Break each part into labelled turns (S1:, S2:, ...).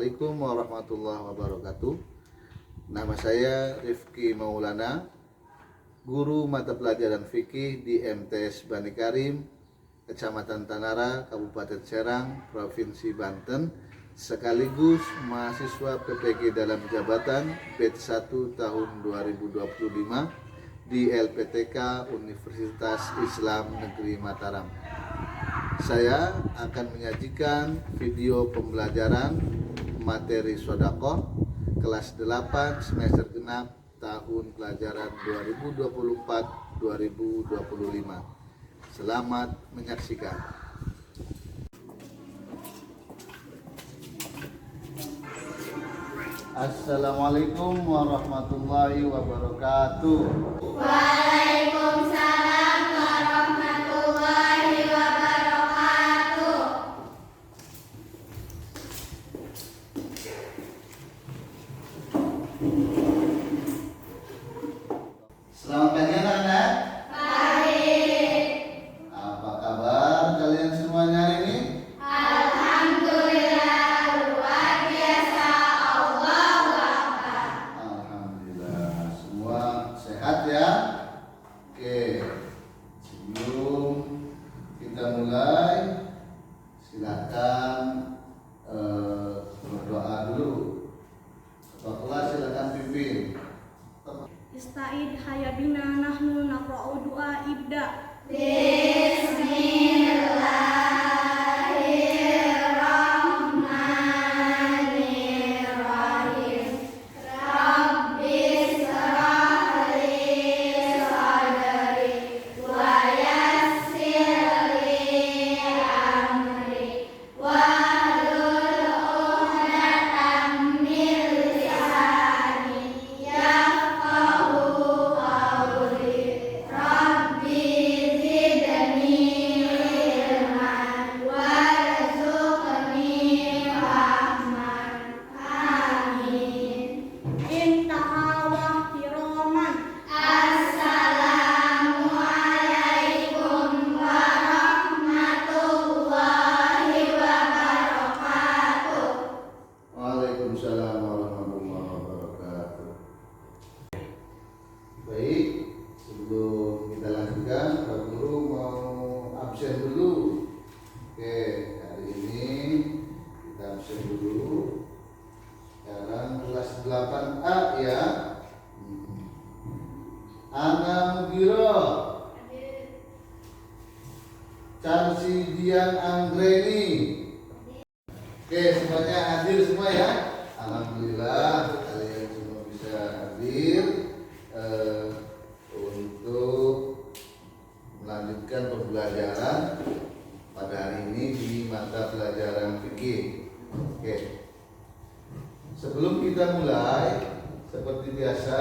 S1: Assalamualaikum warahmatullahi wabarakatuh. Nama saya Rifki Maulana, guru mata pelajaran fikih di MTS Bani Karim, Kecamatan Tanara, Kabupaten Serang, Provinsi Banten, sekaligus mahasiswa PPG dalam jabatan batch 1 tahun 2025 di LPTK Universitas Islam Negeri Mataram. Saya akan menyajikan video pembelajaran materi shodaqah kelas 8 semester genap tahun pelajaran 2024-2025. Selamat menyaksikan. Assalamualaikum warahmatullahi wabarakatuh.
S2: Waalaikumsalam warahmatullahi wabarakatuh.
S1: Selamat pagi anak-anak.
S2: Baik.
S1: Apa kabar kalian semuanya hari ini?
S2: Alhamdulillah luar biasa. Allahu Akbar.
S1: Alhamdulillah semua sehat ya. Oke, sebelum kita mulai silakan berdoa dulu. Ketua kelas silakan pimpin.
S3: Ista'id hayabina nahnu naqra'u du'a ibda.
S2: Bismillahirrahmanirrahim. Rabbis shrah li sadri wa yassir li amri wahlul 'uqdatam min lisani yafqahu qawli. Rabbi zidni ilman warzuqni rahman. Amin.
S3: Intaha wa kiraman.
S2: Assalamualaikum warahmatullahi wabarakatuh.
S1: Waalaikumsalam warahmatullahi wabarakatuh. Baik, sebelum kita lanjutkan, Pak Guru mau absen dulu. Oke, hari ini kita absen dulu. Sekarang kelas 8A ya. Ana Mugiro, Chansi Dian Anggreni. Oke, semuanya hadir semua ya. Alhamdulillah kalian semua bisa hadir untuk melanjutkan pembelajaran pada hari ini di mata pelajaran fikih. Oke. Sebelum kita mulai, seperti biasa,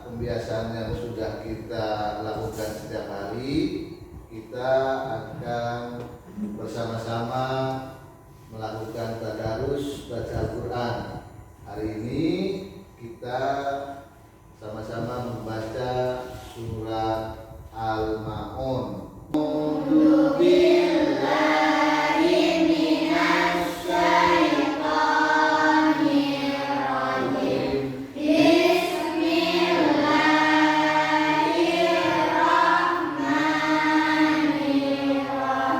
S1: pembiasaan yang sudah kita lakukan setiap hari, kita akan bersama-sama melakukan tadarus baca Al-Quran. Hari ini kita sama-sama membaca surat Al-Ma'un. A'udzu billahi minasy syaithanir rajim. Bismillahirrahmanirrahim.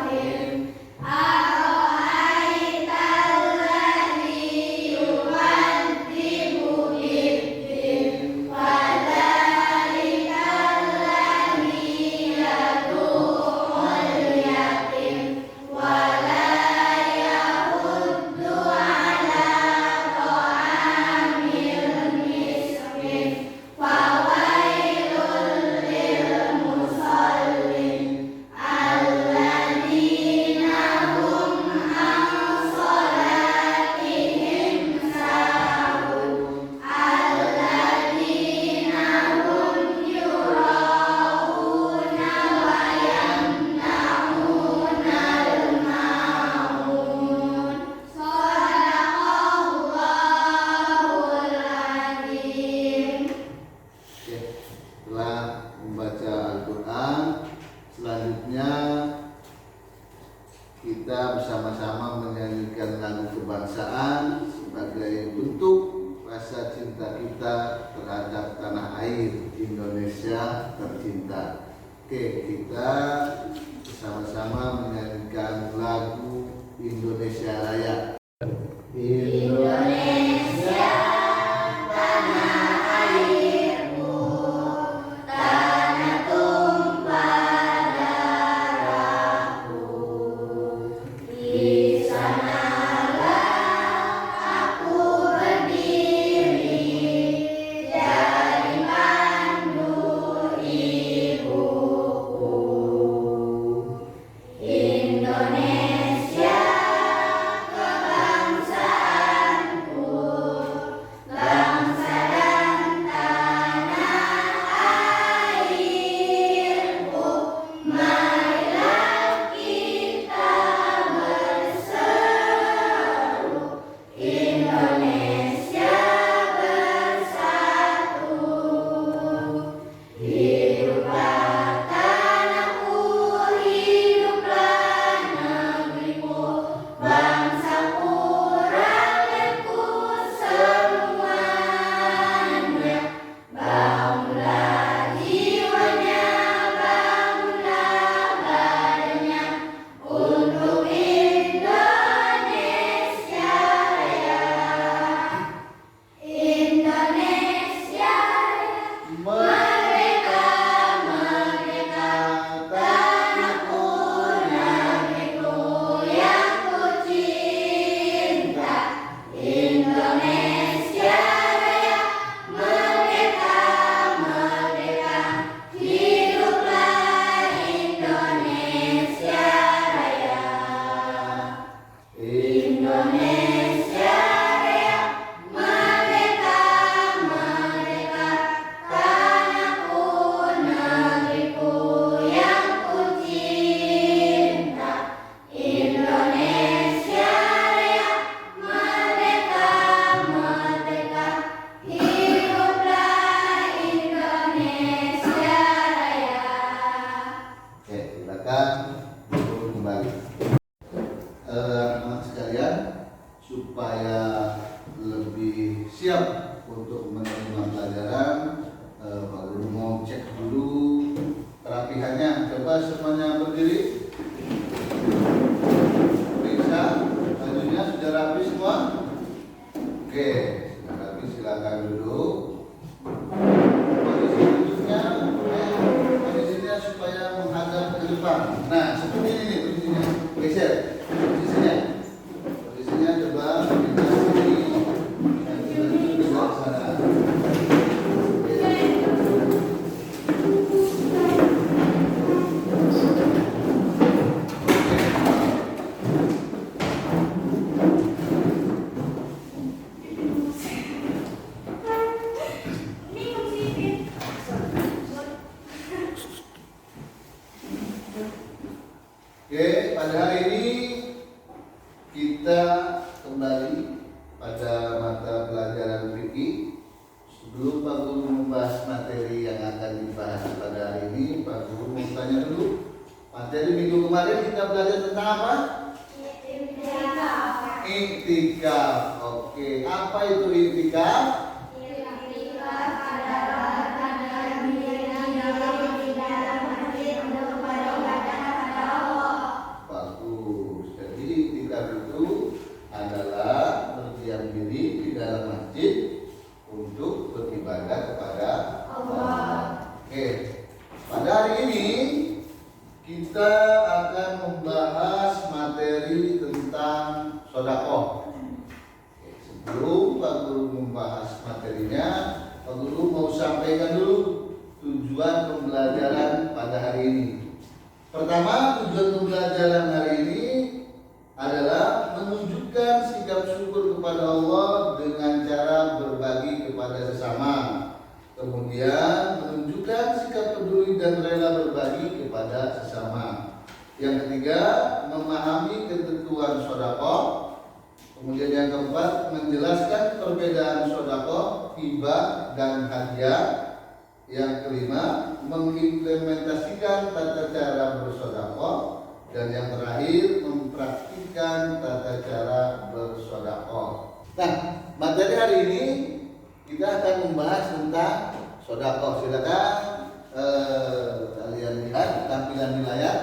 S1: kita terhadap tanah air Indonesia tercinta. Oke, kita sama-sama menyanyikan lagu Indonesia Raya.
S2: Indonesia tanah airku, tanah tumpah darahku. Di sanalah aku berdiri, jadi pandu ibuku. Indonesia kebangsaanku, bangsa dan tanah airku. Marilah kita berseru, Indonesia bersatu. Hiduplah tanahku, hiduplah negeriku, bangsaku, rakyatku semuanya. Bangunlah jiwanya, bangunlah badannya, untuk Indonesia Raya. Indonesia Raya, merdeka, merdeka, tanahku, negeriku yang ku cinta. Indonesia Raya, merdeka, merdeka, hiduplah Indonesia Raya. Indonesia Raya, merdeka, merdeka, tanahku, negeriku yang ku cinta. Indonesia Raya, merdeka, merdeka, hiduplah Indonesia Raya.
S1: Oke, silakan duduk kembali. Teman sekalian, supaya lebih siap untuk menerima pelajaran, Pak Guru mau cek dulu kerapihannya. Coba semuanya berdiri. Periksa bajunya sudah rapi semua. Oke, sudah rapi, silakan duduk. Posisi duduknya, posisinya supaya menghadap ke depan. Nah, seperti ini posisinya. Geser posisinya coba kita sini dan kita duduk di bawah sana. Oke, pada hari ini kita kembali pada mata pelajaran fikih. Sebelum Pak Guru membahas materi yang akan dibahas pada hari ini, Pak Guru mau tanya dulu. Materi minggu kemarin kita belajar tentang apa? Iktikaf. Oke, apa itu iktikaf? Bagus. Jadi iktikaf itu adalah berdiam diri di dalam masjid untuk beribadah kepada Allah. Oke. Pada hari ini kita akan membahas materi tentang sedekah. Sebelum Pak Guru membahas materinya, Pak Guru mau sampaikan dulu tujuan pembelajaran pada hari ini. Pertama, tujuan pembelajaran hari ini adalah menunjukkan sikap syukur kepada Allah dengan cara berbagi kepada sesama. Kemudian menunjukkan sikap peduli dan rela berbagi kepada sesama. Yang ketiga, memahami ketentuan sedekah. Kemudian yang keempat, menjelaskan perbedaan sedekah, hibah dan hadiah. Yang kelima, mengimplementasikan tata cara bersedekah. Dan yang terakhir, mempraktikkan tata cara bersedekah. Nah, materi hari ini kita akan membahas tentang sedekah. Silakan kalian lihat tampilan di layar.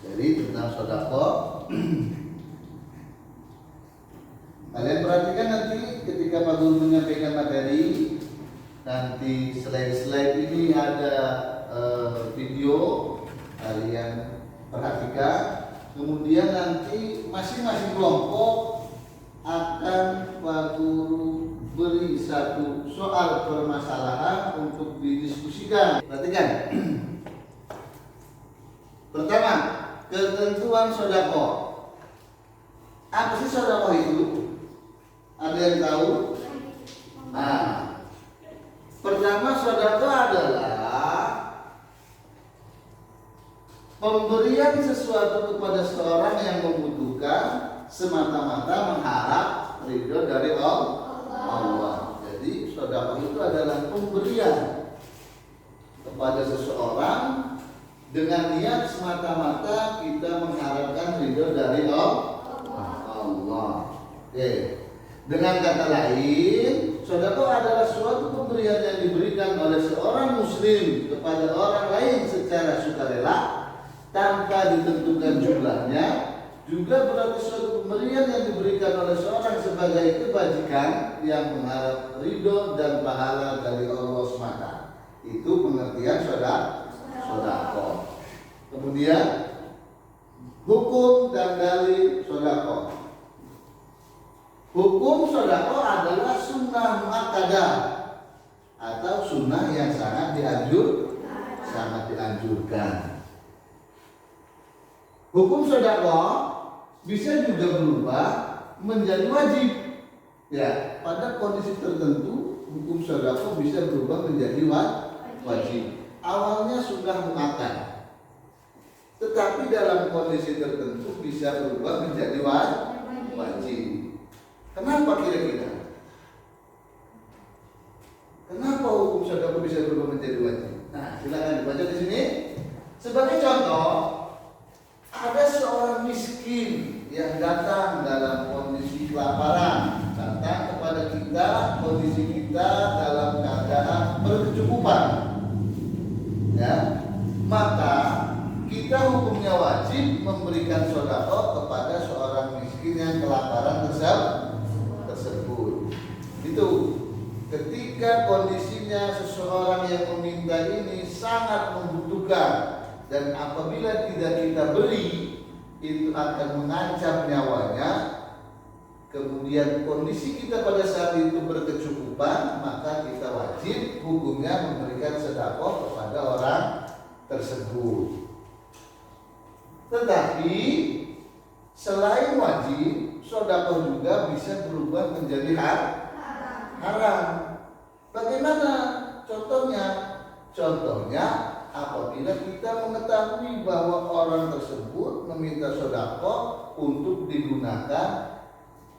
S1: Jadi tentang sedekah. Kalian perhatikan nanti ketika Pak Guru menyampaikan materi, nanti slide-slide ini ada video, kalian perhatikan. Kemudian nanti masing-masing kelompok akan Pak Guru beri satu soal permasalahan untuk didiskusikan. Perhatikan. Pertama, ketentuan sedekah. Apa sih sedekah itu? Ada yang tahu? Nah, pertama, sedekah adalah pemberian sesuatu kepada seorang yang membutuhkan semata-mata mengharap ridho dari Allah. Jadi sedekah itu adalah pemberian kepada seseorang dengan niat semata-mata kita mengharapkan ridho dari Allah. Oke. Dengan kata lain, sedekah adalah suatu pemberian yang diberikan oleh seorang muslim kepada orang lain secara sukarela tanpa ditentukan jumlahnya. Juga berarti suatu pemberian yang diberikan oleh seorang sebagai kebajikan yang mengharap ridho dan pahala dari Allah semata. Itu pengertian sedekah. Kemudian hukum dan dalil sedekah. Hukum sedekah adalah sunnah muakkadah atau sunnah yang sangat dianjurkan. Hukum sedekah bisa juga berubah menjadi wajib. Ya, pada kondisi tertentu hukum sedekah bisa berubah menjadi wajib. Awalnya sunnah muakkad, tetapi dalam kondisi tertentu bisa berubah menjadi wajib. Kenapa kira-kira? Kenapa hukum sedekah bisa berubah menjadi wajib? Nah, silakan dibaca di sini. Sebagai contoh, ada seorang miskin yang datang dalam kondisi kelaparan, datang kepada kita, kondisi kita dalam keadaan berkecukupan. Ya, maka kita hukumnya wajib memberikan sedekah kepada seorang miskin yang kelaparan tersebut. Itu ketika kondisinya seseorang yang meminta ini sangat membutuhkan, dan apabila tidak kita beri itu akan mengancam nyawanya. Kemudian kondisi kita pada saat itu berkecukupan, maka kita wajib hukumnya memberikan sedekah kepada orang tersebut. Tetapi selain wajib, sedekah juga bisa berubah menjadi haram. Bagaimana contohnya? Contohnya apabila kita mengetahui bahwa orang tersebut meminta sedekah untuk digunakan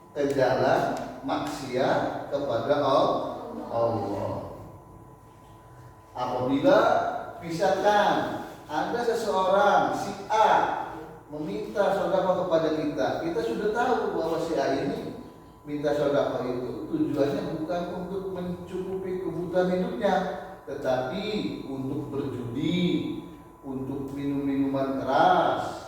S1: ke jalan maksiat kepada Allah. Apabila misalkan ada seseorang si A meminta sedekah kepada kita, kita sudah tahu bahwa si A ini minta sedekah itu tujuannya bukan untuk mencukupi kebutuhan hidupnya, tetapi untuk berjudi, untuk minum-minuman keras.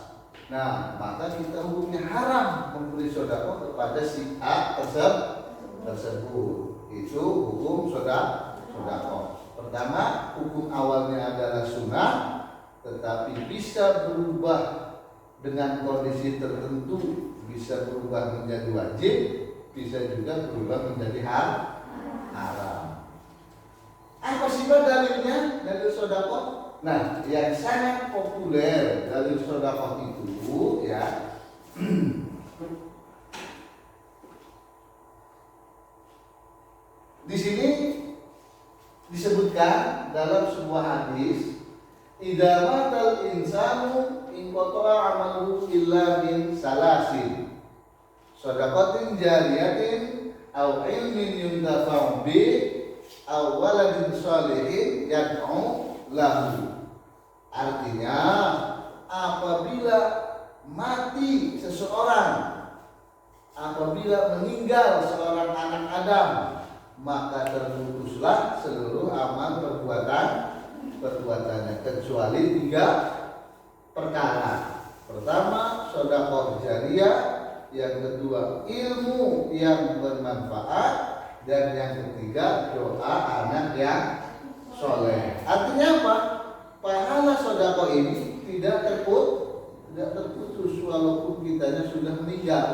S1: Nah, maka kita hukumnya haram memberi sedekah kepada si A tersebut. Itu hukum sedekah. Pertama, hukum awalnya adalah sunnah, tetapi bisa berubah dengan kondisi tertentu, bisa berubah menjadi wajib, bisa juga berubah menjadi haram. Apa sih dalilnya? Dalil sedekah. Nah, yang sangat populer dalil sedekah itu ya di sini disebutkan dalam sebuah hadis, idza matal insanu in qata'a amaluhu illa min salasin, shadaqatin jariyatin aw ilmin yuntafa'u bi aw waladin shalihin yad'u lahu. Artinya, apabila mati seseorang, apabila meninggal seorang anak Adam, maka terputuslah seluruh amal perbuatannya kecuali 3 perkara. Pertama, sedekah jariyah, yang kedua ilmu yang bermanfaat, dan yang ketiga doa anak yang soleh. Artinya apa? Pahala sedekah ini tidak terputus walaupun kitanya sudah meninggal.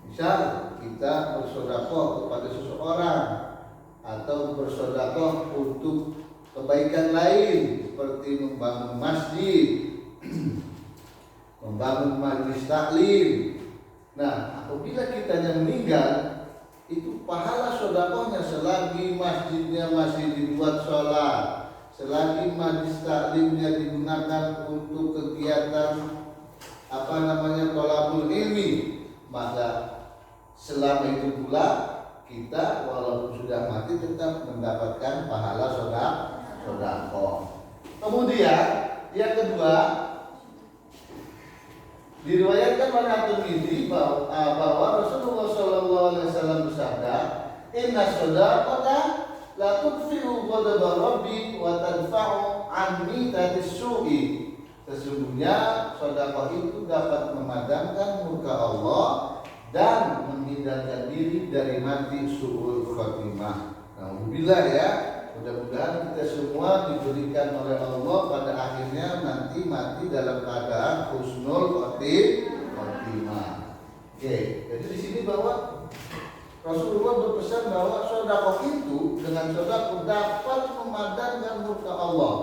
S1: Misal kita bersedekah kepada seseorang atau bersedekah untuk kebaikan lain seperti membangun masjid, membangun majelis taklim. Nah, apabila kitanya meninggal, itu pahala sedekahnya selagi masjidnya masih dibuat sholat, selagi majelis taklimnya digunakan untuk kegiatan thalabul ilmi, maka selama itu pula kita walaupun sudah mati tetap mendapatkan pahala sedekah. Kemudian yang kedua, diriwayatkan oleh At-Tirmidzi bahwa Rasulullah SAW bersabda, "Inna shadaqata la tudfi'u ghadaba rabbi wa tadfa'u 'an mitatis su'i." Sesungguhnya sedekah itu dapat memadamkan murka Allah dan menghindarkan diri dari mati su'ul khatimah. Alhamdulillah ya. Mudah-mudahan kita semua diberikan oleh Allah pada akhirnya nanti mati dalam keadaan husnul khotimah. Oke, jadi di sini bahwa Rasulullah berpesan bahwa sedekah itu dengan sedekah dapat memadamkan murka Allah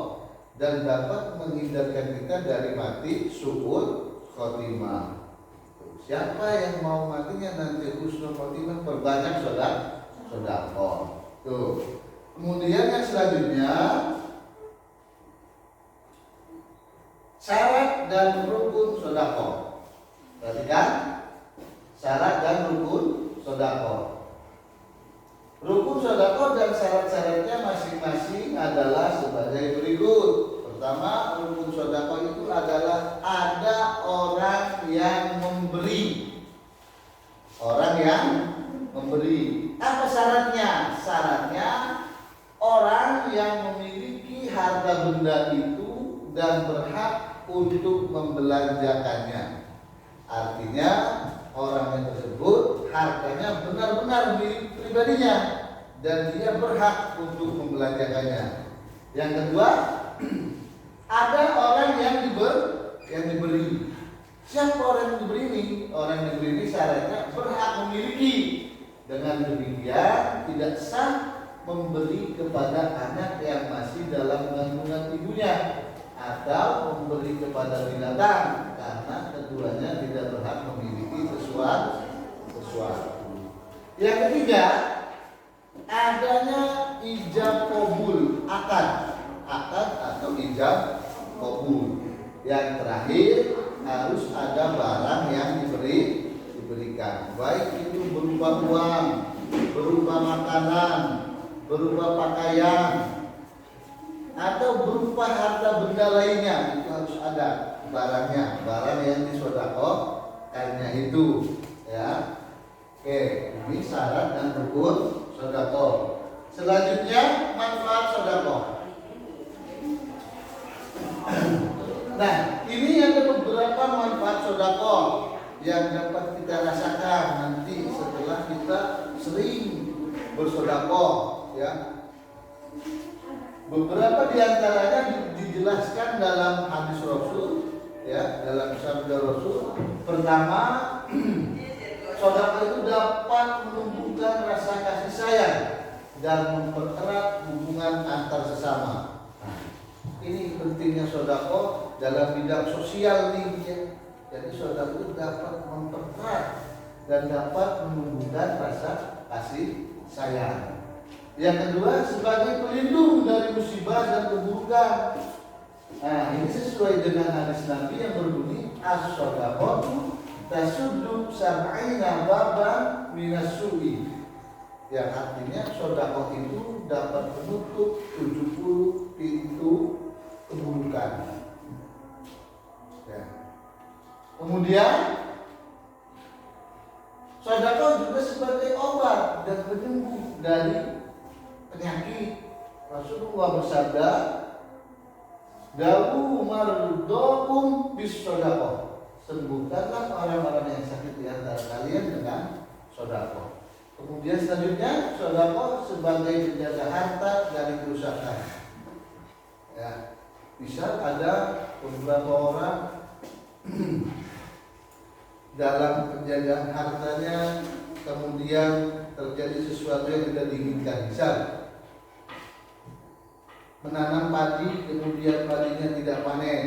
S1: dan dapat menghindarkan kita dari mati su'ul khotimah. Siapa yang mau matinya nanti husnul khotimah, perbanyak sedekah. Tuh. Kemudian yang selanjutnya, syarat dan rukun sedekah. Perhatikan, syarat dan rukun sedekah. Rukun sedekah dan syarat-syaratnya masing-masing adalah sebagai berikut. Pertama, rukun sedekah itu adalah ada orang yang memberi. Orang yang memberi. Apa syaratnya? Syaratnya orang yang memiliki harta benda itu dan berhak untuk membelanjakannya. Artinya orang yang tersebut hartanya benar-benar milik pribadinya dan dia berhak untuk membelanjakannya. Yang kedua, ada orang yang diberi. Siapa orang yang diberi ini? Orang yang diberi ini syaratnya berhak memiliki. Dengan demikian tidak sah memberi kepada anak yang masih dalam kandungan ibunya atau memberi kepada binatang, karena keduanya tidak berhak memiliki sesuatu. Yang ketiga, adanya ijab qabul, akad atau ijab qabul. Yang terakhir, harus ada barang yang diberikan, baik itu berupa uang, berupa makanan, berupa pakaian, atau berupa harta benda lainnya. Itu harus ada barangnya, barang yang disedekahkannya itu ya. Oke, ini syarat dan rukun sedekah. Selanjutnya, manfaat sedekah. Nah, ini ada beberapa manfaat sedekah yang dapat kita rasakan nanti setelah kita sering bersedekah ya. Beberapa di antaranya dijelaskan dalam hadis Rasul ya, dalam sabda Rasul. Pertama, sedekah itu dapat menumbuhkan rasa kasih sayang dan mempererat hubungan antar sesama. Nah, ini pentingnya sedekah dalam bidang sosial nih ya. Jadi sedekah itu dapat mempererat dan dapat menumbuhkan rasa kasih sayang. Yang kedua, sebagai pelindung dari musibah dan keburukan. Nah, ini sesuai dengan hadis Nabi yang berbunyi as-shadaqatu tasuddu sab'ina baban minas su'i. Yang artinya sedekah itu dapat menutup 70 pintu keburukan. Ya. Kemudian Sedekah juga sebagai obat dan penyembuh dari penyakit. Rasulullah bersabda, "Dawu mardokum bis sedekah." Sembuhkanlah orang-orang yang sakit di antara kalian dengan sedekah. Kemudian selanjutnya, sedekah sebagai penjaga harta dari kerusakan. Ya, misal ada beberapa orang dalam penjagaan hartanya kemudian terjadi sesuatu yang tidak diinginkan. Misal menanam padi kemudian padinya tidak panen.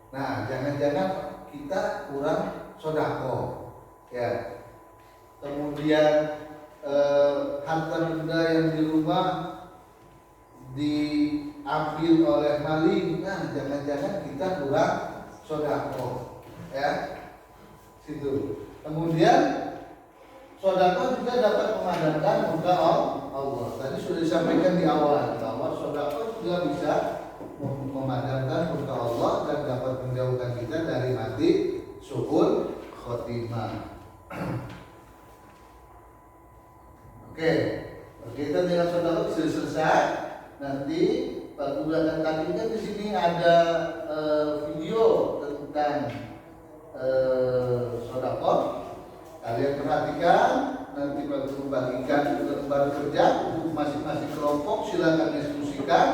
S1: Nah, jangan-jangan kita kurang sedekah. Ya. Kemudian harta benda yang di rumah diambil oleh maling. Nah, jangan-jangan kita kurang sedekah. Ya. Situ. Kemudian sedekah juga dapat memadamkan murka Allah. Tadi sudah disampaikan di awal bahwa sedekah juga bisa memadamkan murka Allah dan dapat menjauhkan kita dari mati su'ul khotimah. Oke, berkaitan dengan sedekah sudah selesai. Nanti Pak Guru akan tampilkan di sini ada video tentang sedekah. Kalian perhatikan, nanti Pak Guru bagikan ke lembar kerja untuk masing-masing kelompok, silakan diskusikan,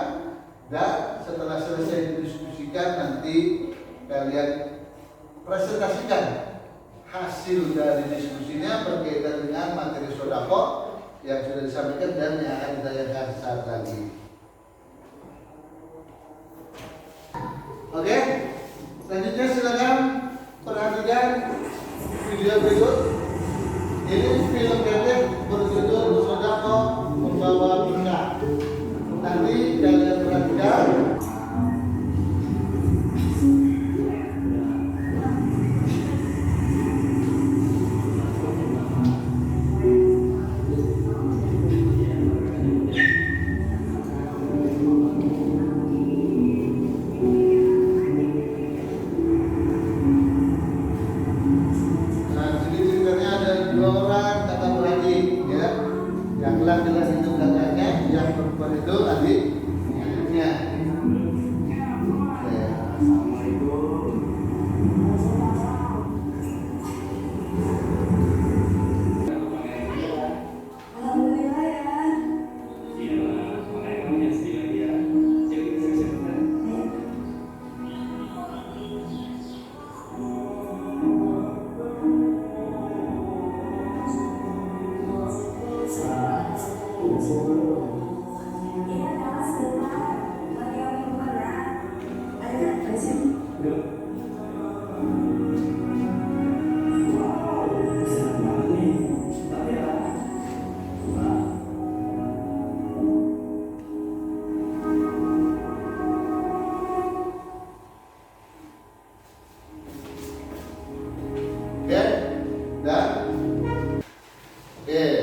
S1: dan setelah selesai didiskusikan nanti kalian presentasikan hasil dari diskusinya berkaitan dengan materi sedekah yang sudah disampaikan dan yang akan ditayangkan saat lagi. Oke, selanjutnya silakan perhatikan video berikut. Ini film pendek berjudul Sedekah Membawa Berkah. Nanti kalian perhatikan. Laki-laki itu kakaknya, yang perempuan itu adiknya.
S2: Alhamdulillah ya.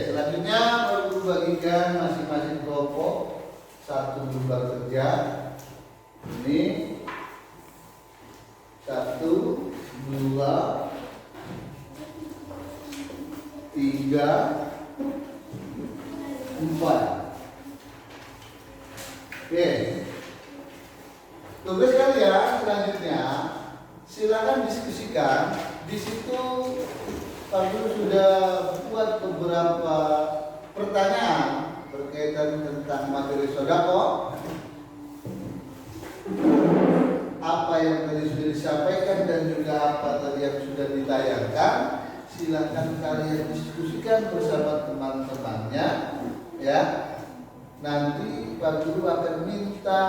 S1: Selanjutnya perlu bagikan masing-masing kelompok satu lembar kerja. Ini 1, 2, 3, 4. Oke. Tugas kalian selanjutnya silakan diskusikan. Di situ Pak Guru sudah buat beberapa pertanyaan berkaitan tentang materi sedekah. Apa yang tadi sudah disampaikan dan juga apa tadi yang sudah ditayangkan, silakan kalian diskusikan bersama teman-temannya, ya. Nanti Pak Guru akan minta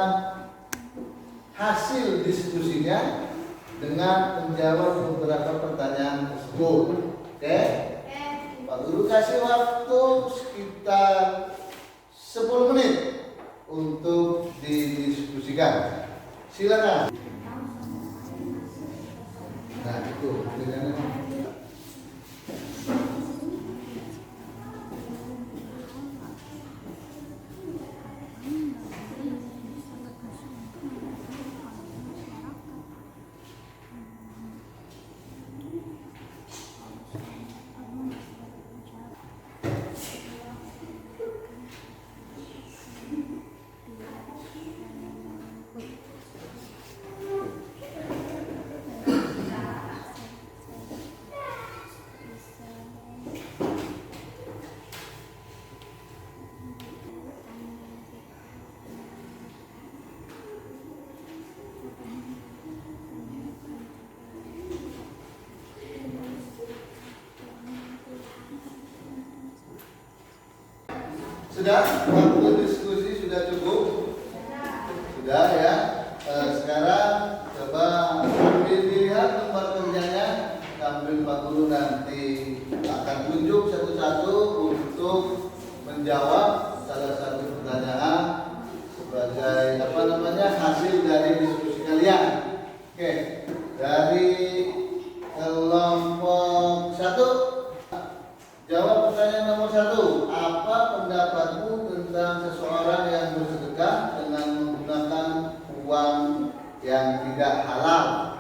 S1: hasil diskusinya dengan menjawab beberapa pertanyaan tersebut. Oke? Pak Guru kasih waktu sekitar 10 menit untuk didiskusikan. Silakan. Nah, itu pilihannya. Sudah? Waktu diskusi sudah cukup? Sudah ya. Sekarang coba ambil dilihat nomor kerjanya, ambil Pak Guru nanti akan tunjuk satu-satu untuk menjawab salah satu pertanyaan sebagai hasil dari diskusi kalian. Oke, dari kelompok 1 jawab pertanyaan nomor 1. Apa pendapatmu tentang seseorang yang bersedekah dengan menggunakan uang yang tidak halal?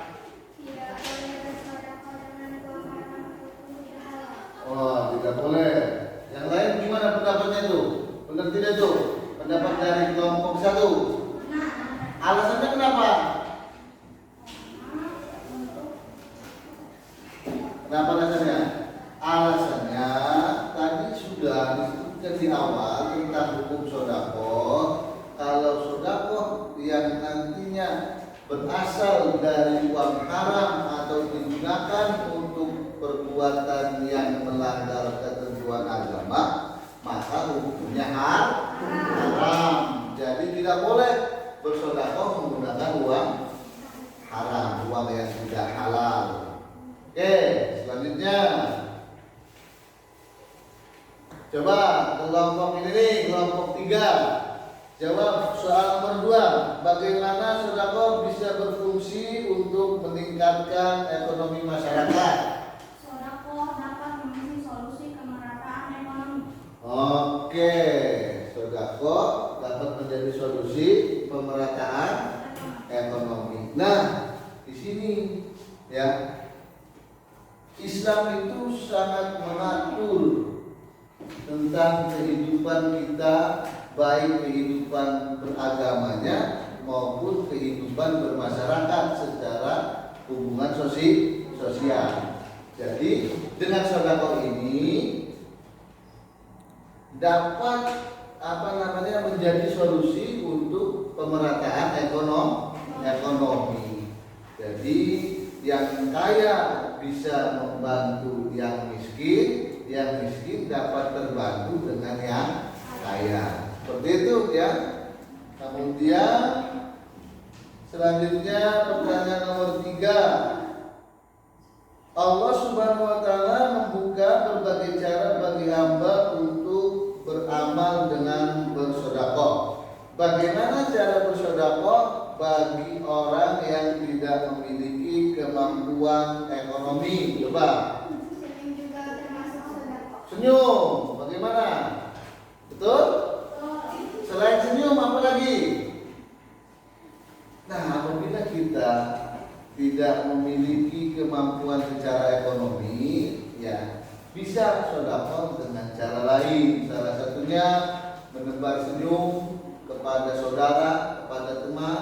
S2: Tidak boleh bersedekah dengan uang haram ataupun tidak halal.
S1: Oh, tidak boleh. Yang lain gimana pendapatnya itu? Benar tidak tuh? Pendapat dari kelompok 1. Alasannya kenapa? Kenapa alasannya? Alasannya tadi sudah disebutkan di awal tentang hukum sedekah. Kalau sedekah yang nantinya berasal dari uang haram atau digunakan untuk perbuatan yang melanggar ketentuan agama, maka hukumnya haram. Jadi tidak boleh bersedekah menggunakan uang haram, uang yang tidak halal. Oke, selanjutnya coba kelompok ini, kelompok 3. Jawab soal nomor 2. Bagaimana sedekah bisa berfungsi untuk meningkatkan ekonomi masyarakat?
S3: Sedekah dapat mengisi solusi kemerataan ekonomi.
S1: Oke, sedekah dapat menjadi solusi pemerataan ekonomi. Nah, di sini ya, Islam itu sangat mengatur tentang kehidupan kita, baik kehidupan beragamanya maupun kehidupan bermasyarakat secara hubungan sosial. Jadi dengan sedekah ini dapat menjadi solusi untuk pemerataan ekonomi. Jadi yang kaya bisa membantu yang miskin dapat terbantu dengan yang kaya. Seperti itu ya. Kemudian selanjutnya pertanyaan nomor 3. Allah Subhanahu wa taala membuka berbagai cara bagi hamba untuk beramal dengan bersedekah. Bagaimana cara bersedekah bagi orang yang tidak memiliki kemampuan ekonomi? Coba.
S2: Senyum juga termasuk sedekah.
S1: Senyum, bagaimana? Betul? Selain senyum apa lagi? Nah, apabila kita tidak memiliki kemampuan secara ekonomi, ya bisa sedekah dengan cara lain. Salah satunya menebar senyum kepada saudara, kepada teman,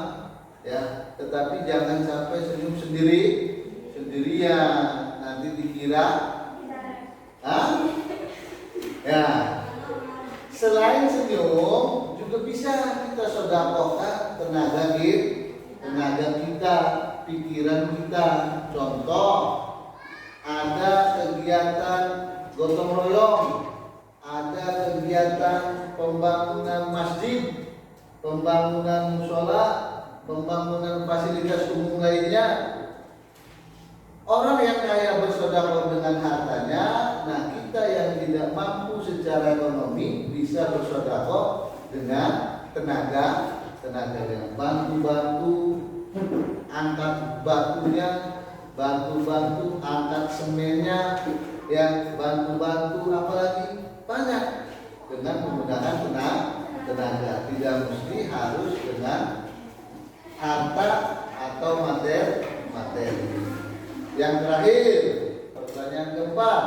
S1: ya. Tetapi jangan sampai senyum sendirian, nanti dikira, ya. Selain senyum, juga bisa kita sedekahkan tenaga kita, pikiran kita. Contoh, ada kegiatan gotong royong, ada kegiatan pembangunan masjid, pembangunan musola, pembangunan fasilitas umum lainnya. Orang yang kaya bersedekah dengan hartanya, nah kita yang tidak mampu secara ekonomi bisa bersedekah dengan tenaga yang bantu angkat batunya, bantu angkat semennya, yang bantu apalagi banyak dengan menggunakan tenaga. Tidak mesti harus dengan harta atau materi. Yang terakhir, pertanyaan keempat.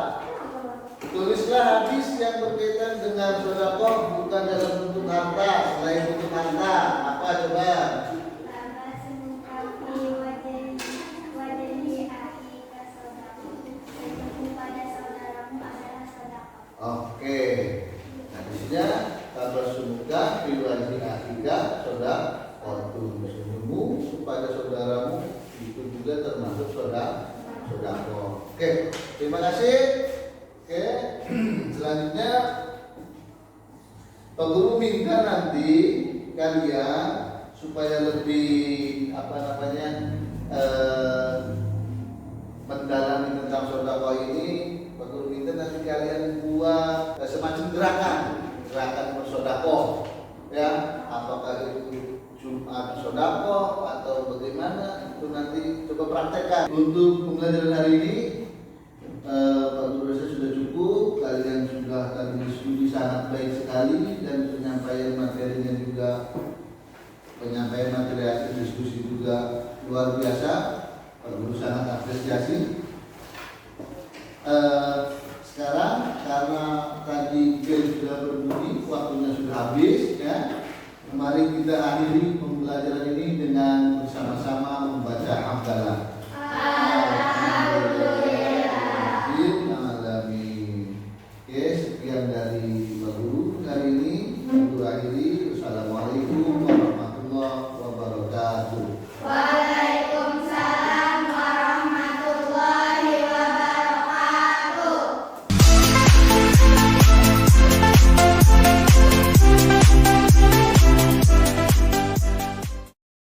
S1: Tulislah hadis yang berkaitan dengan sedekah bukan dalam bentuk harta, selain bentuk harta. Apa coba? Oke. Hadisnya kabar semoga fiwaji akika sedekah senyummu kepada saudaramu itu juga termasuk sedekah. Oke, terima kasih. Oke, selanjutnya Pak kalian supaya lebih mendalami tentang sedekah ini, Pak Guru minta nanti kalian buat semacam gerakan bersedekah, ya. Apakah itu Jumat sedekah atau bagaimana, itu nanti coba praktekkan. Untuk pembelajaran hari ini Pak Guru rasa sudah cukup. Kalian sudah tadi diskusi sangat baik sekali dan penyampaian materinya juga, penyampaian materi hasil diskusi juga luar biasa. Pak Guru sangat apresiasi. Sekarang karena tadi bel sudah berbunyi, waktunya sudah habis, ya. Mari kita akhiri pembelajaran ini dengan bersama-sama membaca hamdalah. Oke, sekian dari Pak Guru hari ini. Guru akhiri. Wassalamualaikum